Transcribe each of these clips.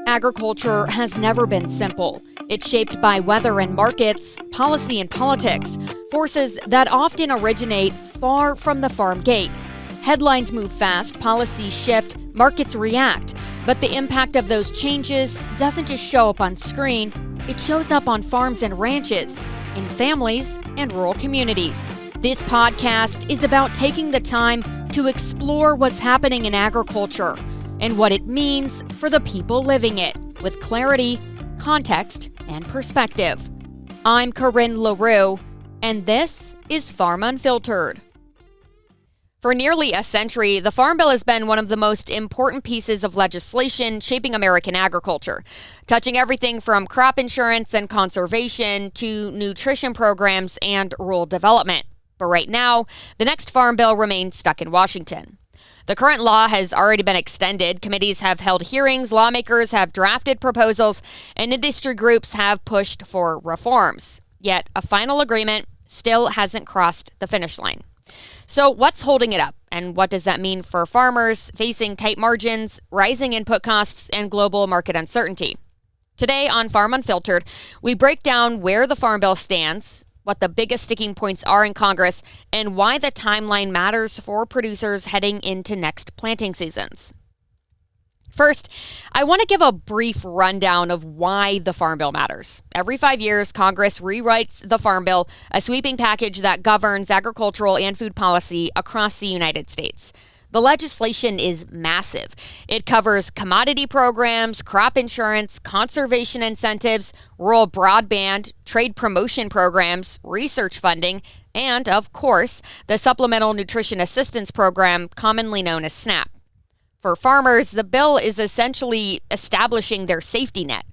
Agriculture has never been simple. It's shaped by weather and markets, policy and politics, forces that often originate far from the farm gate. Headlines move fast, policies shift, markets react, but the impact of those changes doesn't just show up on screen, it shows up on farms and ranches, in families and rural communities. This podcast is about taking the time to explore what's happening in agriculture and what it means for the people living it, with clarity, context, and perspective. I'm Corryn La Rue, and this is Farm Unfiltered. For nearly a century, the Farm Bill has been one of the most important pieces of legislation shaping American agriculture, touching everything from crop insurance and conservation to nutrition programs and rural development. But right now, the next Farm Bill remains stuck in Washington. The current law has already been extended. Committees have held hearings, lawmakers have drafted proposals, and industry groups have pushed for reforms. Yet a final agreement still hasn't crossed the finish line. So what's holding it up, and what does that mean for farmers facing tight margins, rising input costs, and global market uncertainty? Today on Farm Unfiltered, we break down where the Farm Bill stands, what the biggest sticking points are in Congress, and why the timeline matters for producers heading into next planting seasons. First, I want to give a brief rundown of why the Farm Bill matters. Every 5 years, Congress rewrites the Farm Bill, a sweeping package that governs agricultural and food policy across the United States. The legislation is massive. It covers commodity programs, crop insurance, conservation incentives, rural broadband, trade promotion programs, research funding, and, of course, the Supplemental Nutrition Assistance Program, commonly known as SNAP. For farmers, the bill is essentially establishing their safety net.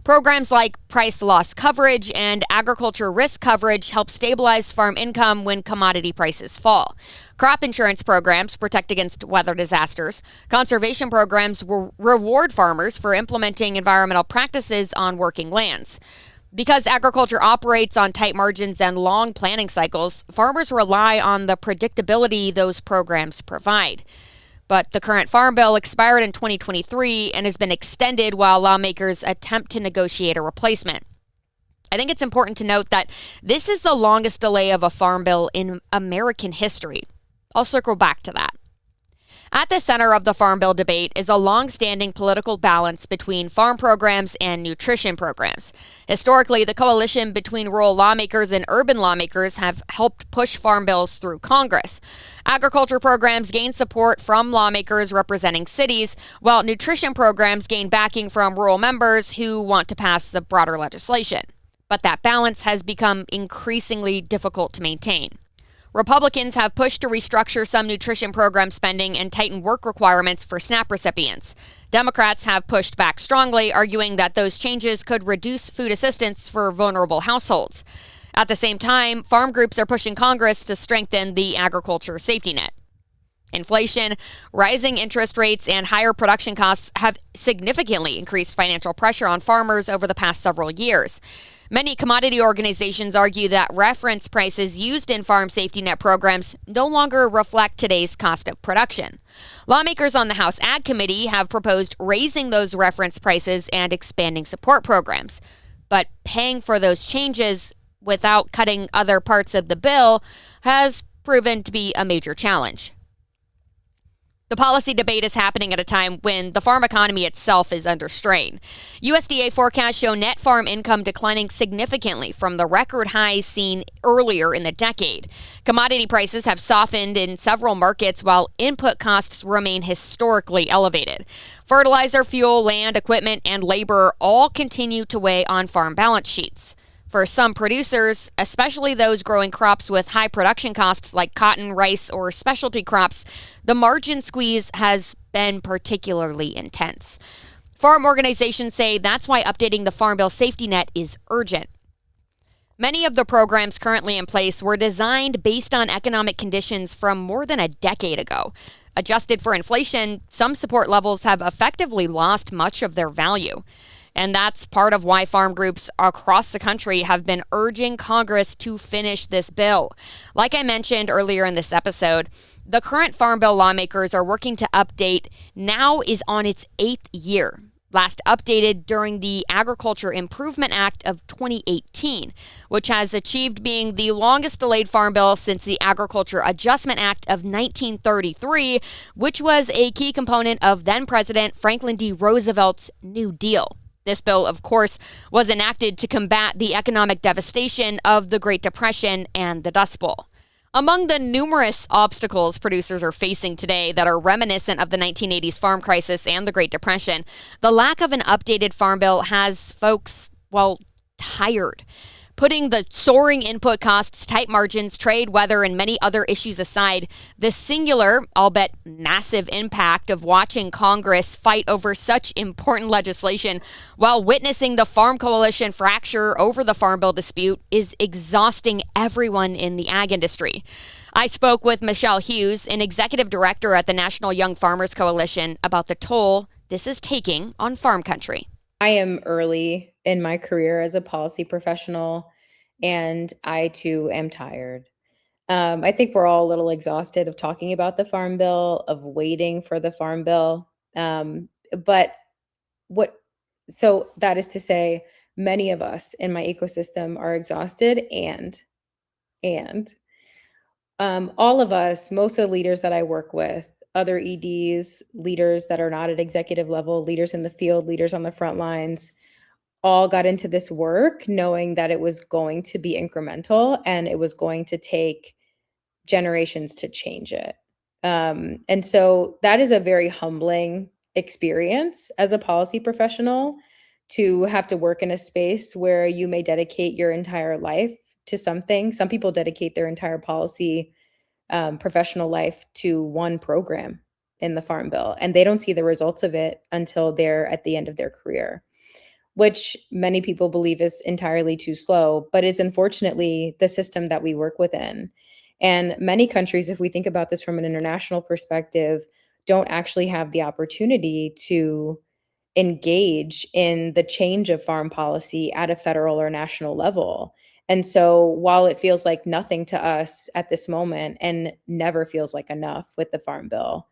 Programs like price loss coverage and agriculture risk coverage help stabilize farm income when commodity prices fall. Crop insurance programs protect against weather disasters. Conservation programs will reward farmers for implementing environmental practices on working lands. Because agriculture operates on tight margins and long planning cycles, farmers rely on the predictability those programs provide. But the current Farm Bill expired in 2023 and has been extended while lawmakers attempt to negotiate a replacement. I think it's important to note that this is the longest delay of a Farm Bill in American history. I'll circle back to that. At the center of the Farm Bill debate is a long-standing political balance between farm programs and nutrition programs. Historically, the coalition between rural lawmakers and urban lawmakers have helped push farm bills through Congress. Agriculture programs gain support from lawmakers representing cities, while nutrition programs gain backing from rural members who want to pass the broader legislation. But that balance has become increasingly difficult to maintain. Republicans have pushed to restructure some nutrition program spending and tighten work requirements for SNAP recipients. Democrats have pushed back strongly, arguing that those changes could reduce food assistance for vulnerable households. At the same time, farm groups are pushing Congress to strengthen the agriculture safety net. Inflation, rising interest rates, and higher production costs have significantly increased financial pressure on farmers over the past several years. Many commodity organizations argue that reference prices used in farm safety net programs no longer reflect today's cost of production. Lawmakers on the House Ag Committee have proposed raising those reference prices and expanding support programs. But paying for those changes without cutting other parts of the bill has proven to be a major challenge. The policy debate is happening at a time when the farm economy itself is under strain. USDA forecasts show net farm income declining significantly from the record highs seen earlier in the decade. Commodity prices have softened in several markets while input costs remain historically elevated. Fertilizer, fuel, land, equipment, and labor all continue to weigh on farm balance sheets. For some producers, especially those growing crops with high production costs like cotton, rice, or specialty crops, the margin squeeze has been particularly intense. Farm organizations say that's why updating the Farm Bill safety net is urgent. Many of the programs currently in place were designed based on economic conditions from more than a decade ago. Adjusted for inflation, some support levels have effectively lost much of their value. And that's part of why farm groups across the country have been urging Congress to finish this bill. Like I mentioned earlier in this episode, the current Farm Bill lawmakers are working to update now is on its 8th year. last updated during the Agriculture Improvement Act of 2018, which has achieved being the longest delayed farm bill since the Agriculture Adjustment Act of 1933, which was a key component of then President Franklin D. Roosevelt's New Deal. This bill, of course, was enacted to combat the economic devastation of the Great Depression and the Dust Bowl. Among the numerous obstacles producers are facing today that are reminiscent of the 1980s farm crisis and the Great Depression, the lack of an updated farm bill has folks, well, tired. Putting the soaring input costs, tight margins, trade, weather, and many other issues aside, the singular, albeit massive impact of watching Congress fight over such important legislation while witnessing the Farm Coalition fracture over the Farm Bill dispute is exhausting everyone in the ag industry. I spoke with Michelle Hughes, an executive director at the National Young Farmers Coalition, about the toll this is taking on farm country. I am early in my career as a policy professional, and I too am tired. I think we're all a little exhausted of talking about the Farm Bill, of waiting for the Farm Bill. But what, so that is to say, many of us in my ecosystem are exhausted, and all of us, most of the leaders that I work with, other EDs, leaders that are not at executive level, leaders in the field, leaders on the front lines, all got into this work knowing that it was going to be incremental and it was going to take generations to change it. And so that is a very humbling experience as a policy professional, to have to work in a space where you may dedicate your entire life to something. Some people dedicate their entire policy professional life to one program in the Farm Bill, and they don't see the results of it until they're at the end of their career, which many people believe is entirely too slow, but is unfortunately the system that we work within. And many countries, if we think about this from an international perspective, don't actually have the opportunity to engage in the change of farm policy at a federal or national level. And so while it feels like nothing to us at this moment and never feels like enough with the Farm Bill,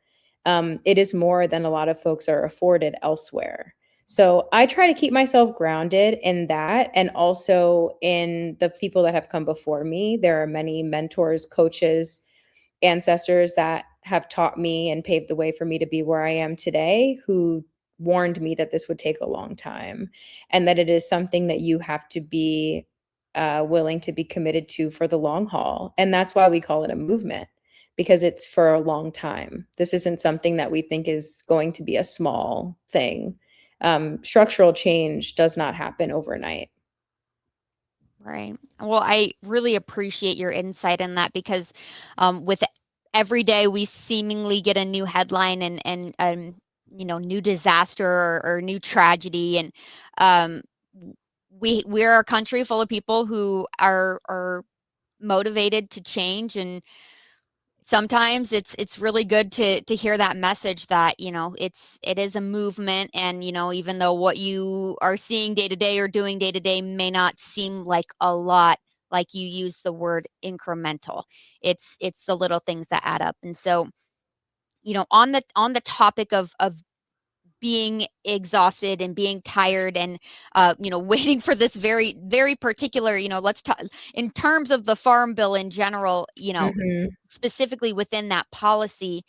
it is more than a lot of folks are afforded elsewhere. So I try to keep myself grounded in that, and also in the people that have come before me. There are many mentors, coaches, ancestors that have taught me and paved the way for me to be where I am today, who warned me that this would take a long time and that it is something that you have to be willing to be committed to for the long haul. And that's why we call it a movement, because it's for a long time. This isn't something that we think is going to be a small thing. Structural change does not happen overnight. Right. Well, I really appreciate your insight in that, because with every day we seemingly get a new headline and new disaster or new tragedy, and um, we're a country full of people who are motivated to change, and sometimes it's really good to hear that message that it is a movement, and even though what you are seeing day to day or doing day to day may not seem like a lot, like you use the word incremental, it's the little things that add up. And so on the topic of being exhausted and being tired and waiting for this very very particular, let's talk in terms of the farm bill in general, Mhm. specifically within that policy.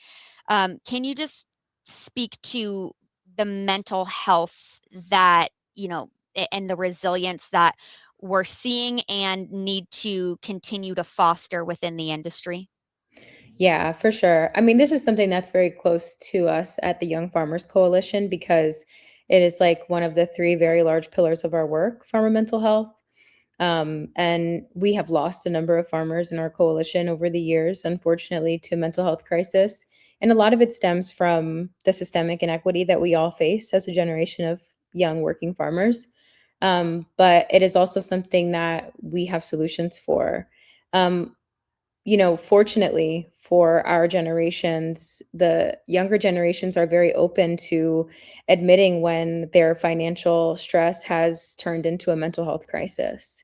Can you just speak to the mental health that and the resilience that we're seeing and need to continue to foster within the industry? Yeah, for sure. I mean, this is something that's very close to us at the Young Farmers Coalition, because it is like one of the three very large pillars of our work, farmer mental health. And we have lost a number of farmers in our coalition over the years, unfortunately, to mental health crisis. And a lot of it stems from the systemic inequity that we all face as a generation of young working farmers. But it is also something that we have solutions for. Um, Fortunately for our generations, the younger generations are very open to admitting when their financial stress has turned into a mental health crisis.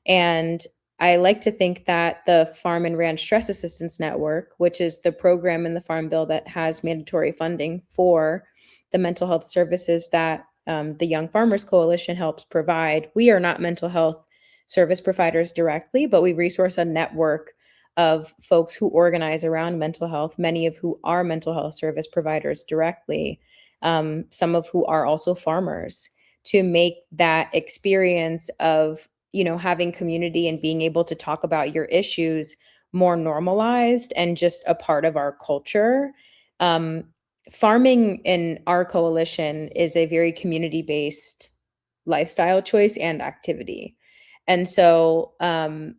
And I like to think that the Farm and Ranch Stress Assistance Network, which is the program in the Farm Bill that has mandatory funding for the mental health services that the Young Farmers Coalition helps provide. We are not mental health service providers directly, but we resource a network of folks who organize around mental health, many of who are mental health service providers directly, some of who are also farmers, to make that experience of, having community and being able to talk about your issues more normalized and just a part of our culture. Farming in our coalition is a very community-based lifestyle choice and activity. And so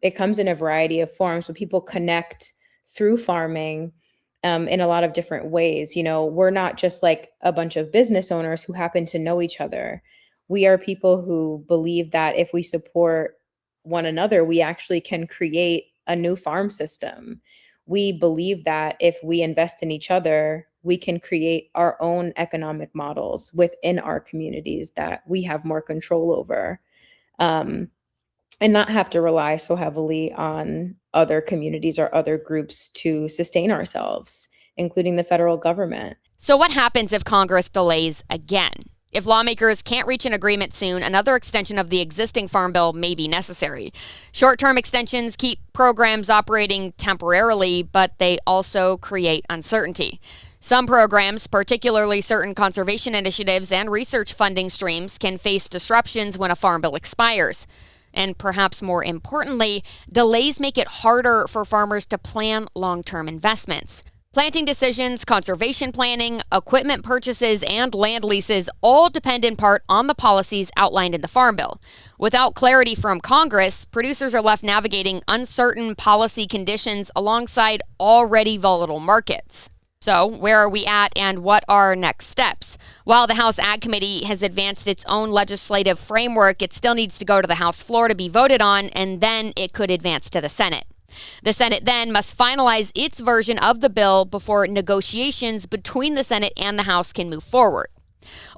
it comes in a variety of forms, but people connect through farming in a lot of different ways. We're not just like a bunch of business owners who happen to know each other. We are people who believe that if we support one another, we actually can create a new farm system. We believe that if we invest in each other, we can create our own economic models within our communities that we have more control over, and not have to rely so heavily on other communities or other groups to sustain ourselves, including the federal government. So what happens if Congress delays again? If lawmakers can't reach an agreement soon, another extension of the existing farm bill may be necessary. Short-term extensions keep programs operating temporarily, but they also create uncertainty. Some programs, particularly certain conservation initiatives and research funding streams, can face disruptions when a farm bill expires. And perhaps more importantly, delays make it harder for farmers to plan long-term investments. Planting decisions, conservation planning, equipment purchases, and land leases all depend in part on the policies outlined in the Farm Bill. Without clarity from Congress, producers are left navigating uncertain policy conditions alongside already volatile markets. So, where are we at and what are next steps? While the House Ag Committee has advanced its own legislative framework, it still needs to go to the House floor to be voted on, and then it could advance to the Senate. The Senate then must finalize its version of the bill before negotiations between the Senate and the House can move forward.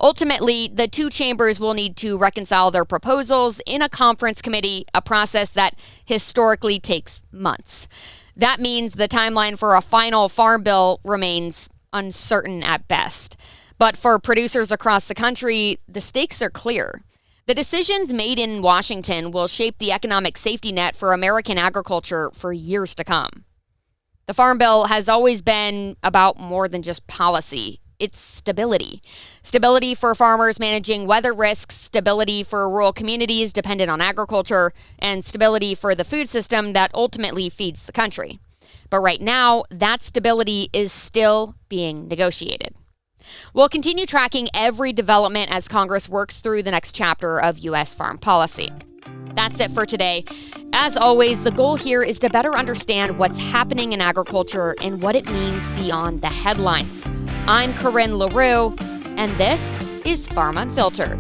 Ultimately, the two chambers will need to reconcile their proposals in a conference committee, a process that historically takes months. That means the timeline for a final farm bill remains uncertain at best. But for producers across the country, the stakes are clear. The decisions made in Washington will shape the economic safety net for American agriculture for years to come. The Farm Bill has always been about more than just policy. It's stability. Stability for farmers managing weather risks, stability for rural communities dependent on agriculture, and stability for the food system that ultimately feeds the country. But right now, that stability is still being negotiated. We'll continue tracking every development as Congress works through the next chapter of U.S. farm policy. That's it for today. As always, the goal here is to better understand what's happening in agriculture and what it means beyond the headlines. I'm Corryn La Rue, and this is Farm Unfiltered.